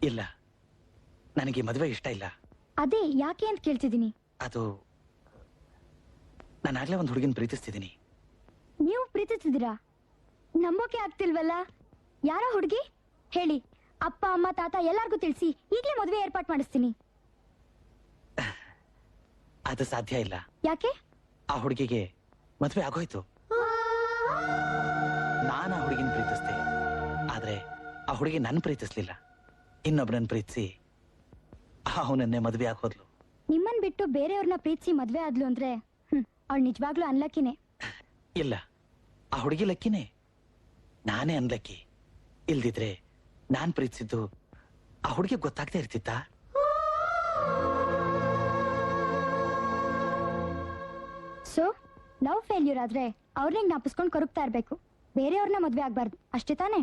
ಇಲ್ಲ, ನನಗೆ ಮದುವೆ ಇಷ್ಟ ಇಲ್ಲ. ಅದೇ ಯಾಕೆ ಅಂತ ಕೇಳ್ತಿದ್ದೀನಿ. ಅದು ನಾನಾಗ್ಲೇ ಒಂದು ಹುಡುಗಿನ ಪ್ರೀತಿಸ್ತಿದ್ದೀನಿ. ನೀವು ಪ್ರೀತಿಸ್ತಿದ್ದೀರಾ? ನಂಬೋಕೆ ಆಗ್ತಿಲ್ವಲ್ಲ. ಯಾರೋ ಹುಡುಗಿ ಹೇಳಿ, ಅಪ್ಪ ಅಮ್ಮ ತಾತ ಎಲ್ಲಾರ್ಗೂ ತಿಳಿಸಿ ಈಗಲೇ ಮದುವೆ ಏರ್ಪಾಟ್ ಮಾಡಿಸ್ತೀನಿ. ಅದು ಸಾಧ್ಯ ಇಲ್ಲ. ಯಾಕೆ? ಆ ಹುಡುಗಿಗೆ ಮದುವೆ ಆಗೋಯ್ತು. ನಾನು ಆ ಹುಡುಗಿನ ಪ್ರೀತಿಸ್ದೆ, ಆದ್ರೆ ಆ ಹುಡುಗಿ ನನ್ ಪ್ರೀತಿಸ್ಲಿಲ್ಲ. ಇನ್ನೊಬ್ರನ್ನ ಪ್ರೀತಿಸಿ ಅವನನ್ನೇ ಮದುವೆ ಆಗೋದ್ಲು. ನಿಮ್ಮನ್ ಬಿಟ್ಟು ಬೇರೆಯವ್ರನ್ನ ಪ್ರೀತಿಸಿ ಮದ್ವೆ ಆದ್ಲು ಅಂದ್ರೆ ಅವಳು ನಿಜವಾಗ್ಲೂ ಅನ್ಲಕ್ಕಿನೇ. ಇಲ್ಲ, ಆ ಹುಡುಗಿ ಲಕ್ಕಿನೇ, ನಾನೇ ಅನ್ಲಕ್ಕಿ. ಇಲ್ದಿದ್ರೆ ನಾನ್ ಪ್ರೀತಿಸಿದ್ದು ಆ ಹುಡುಗಿ ಗೊತ್ತಾಗ್ತಾ ಇರ್ತಿತ್ತ? ಸೊ ಲವ್ ಫೇಲ್ಯೂರ್ ಆದ್ರೆ ಅವ್ರನ್ನೇ ಜ್ಞಾಪಿಸ್ಕೊಂಡು ಕೊರಗ್ತಾ ಇರ್ಬೇಕು, ಬೇರೆಯವ್ರನ್ನ ಮದ್ವೆ ಆಗ್ಬಾರ್ದು, ಅಷ್ಟೇ ತಾನೇ?